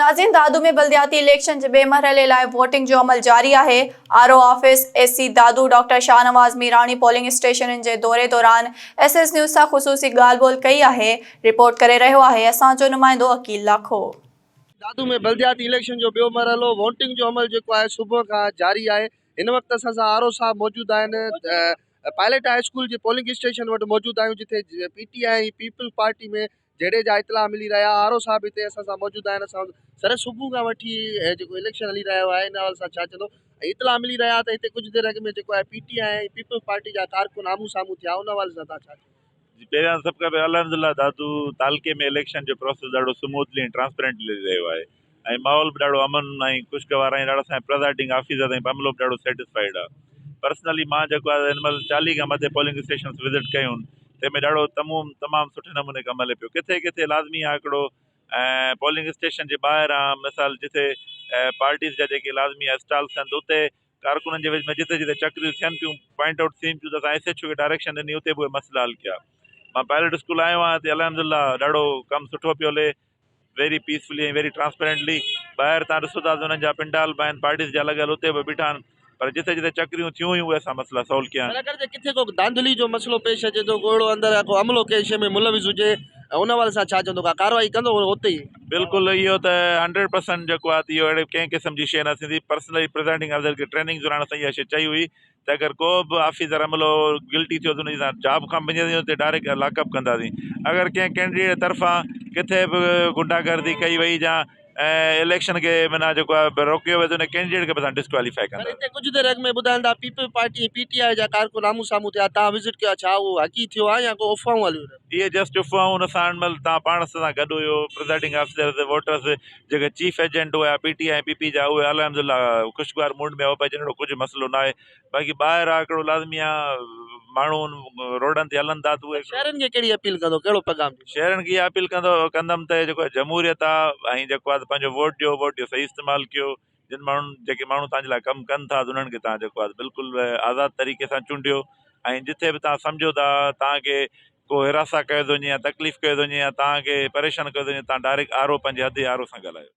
नाज़रीन, दादू में बल्दियाती इलेक्शन जे बे मरहले लाइ वोटिंग जो अमल जारी है। RO office SC Dadu doctor Shahnawaz Mirani polling station जे दौरे दौरान एसएस न्यूज़ सां ख़ुसूसी ॻाल्हि ॿोल कई है। रिपोर्ट करे रहियो आहे असांजो नुमाइंदो अकील लाखो। दादू में बल्दियाती इलेक्शन जो ॿियो मरहलो वोटिंग जो अमल जेको आहे सुबुह खां जारी आहे। हिन वक़्तु असां सां आरओ साहब मौजूदु आहिनि। पायलट हाई स्कूल जे पोलिंग स्टेशन वटि मौजूदु आहियूं, जिथे पीटीआई पीपल पार्टी में जहिड़े जा इतला मिली रहिया। आरओ साहब हिते असां सां मौजूदु आहिनि। असां सर सुबुह खां वठी जेको इलेक्शन हली रहियो आहे इन हवाले सां छा चवंदो? इतला मिली रहिया त हिते कुझु देरि अॻु में जेको आहे पीटीआई पीपल पार्टी जा कारकुन आम्हूं साम्हूं थिया, उन हवाले सां तव्हां छा चवंदो? पहिरियां सभु खां पहिरियों अलहमदिल्ला दादू तालके में इलेक्शन जो प्रोसेस ॾाढो स्मूथली ऐं ट्रांसपेरेंटली रहियो आहे ऐं माहौल बि ॾाढो अमन ऐं ख़ुशगवार ऐं ॾाढा असांजा प्रिज़ाइडिंग ऑफिसर ऐं अमलो बि ॾाढो सेटिस्फाइड आहे। पर्सनली मां जेको आहे हिन महिल 40 खां मथे पोलिंग स्टेशन विज़िट कयूं, तंहिंमें ॾाढो तमामु सुठे नमूने कमु हले पियो। किथे किथे लाज़मी आहे हिकिड़ो पोलिंग स्टेशन जे ॿाहिरां मिसाल जिथे पार्टीज़ जा जेके लाज़मी आहे स्टॉल्स आहिनि, त उते कारकुननि जे विच में जिथे जिथे चक्रियूं थियनि पियूं, पॉइंट आउट थियनि पियूं, त असां एसएचओ खे डायरेक्शन ॾिनी, उते बि उहे मसइला हल कया। मां पायलट स्कूल आयो आहियां, त अलहमदिल्ला ॾाढो कमु सुठो पियो हले, वेरी पीसफुली ऐं वेरी ट्रांसपेरेंटली। ॿाहिरि तव्हां ॾिसो था त हुननि जा पिंडाल बि आहिनि पार्टीज़ जा लॻियल, उते बि बीठा आहिनि, पर जिथे जिथे चक्रियूं थियूं हुयूं उहे असां मसइला सॉल्व कया। अगरि किथे को धांधली जो मसइलो पेश अचे थो, को अहिड़ो अंदरि को अमलो कंहिं शइ में मुलविस हुजे, उन हवाले सां छा चवंदो? का कार्रवाई कंदो उते ई? बिल्कुलु, इहो त 100% जेको आहे इहो अहिड़े कंहिं क़िस्म जी शइ न थींदी। पर्सनली प्रिज़ाइडिंग ऑफिसर खे ट्रेनिंग दौरान असां इहा शइ चई हुई त अगरि को बि ऑफिसर अमलो गिल्टी थियो त हुनजी जॉब खां मिली ते डायरेक्ट लॉकअप कंदासीं। अगरि कंहिं कैंडिडेट तरफ़ां किथे बि गुंडागर्दी कई वई या इलेक्शन खे माना जेको आहे रोकियो वियो, त हुन कैंडिडेट खे बि असां डिस्क्वालीफाई कंदा। हिते कुझु देरि अॻु में ॿुधाइनि था पीपल पार्टी पीटीआई जा कारकुन आम्हूं साम्हूं थिया, तव्हां विज़िट कयो, छा उहो हक़ी थियो आहे या को अफ़वाहूं हलियूं? इहे जस्ट अफ़वाहूं। हुन सां महिल तव्हां पाण सां गॾु हुयो, प्रिज़ाइडिंग ऑफिसर वोटर्स जेके चीफ एजेंट हुआ पीटीआई पीपी जा, उहे अलहमदिल्ला ख़ुशगवार मूड में हो पिया, जहिड़ो कुझु मसइलो न आहे। बाक़ी ॿाहिरि आहे हिकिड़ो लाज़मी आहे, माण्हू रोडनि ते हलनि था, त उहे शहरनि खे कहिड़ी अपील कंदो, कहिड़ो पैगाम? शहरनि खे इहा अपील कंदमि त जेको आहे जमहूरियत आहे ऐं जेको आहे पंहिंजो वोट जो सही इस्तेमालु कयो। जिन माण्हुनि जेके माण्हू तव्हांजे लाइ कमु कनि था, त उन्हनि खे तव्हां जेको आहे बिल्कुलु आज़ादु तरीक़े सां चूंडियो। ऐं जिथे बि तव्हां सम्झो था तव्हांखे को हिरासा कयो थो वञे या तकलीफ़ कयो थो वञे या तव्हांखे परेशान कयो थो वञे, तव्हां डायरेक्ट आरओ पंहिंजे हद आरओ सां ॻाल्हायो।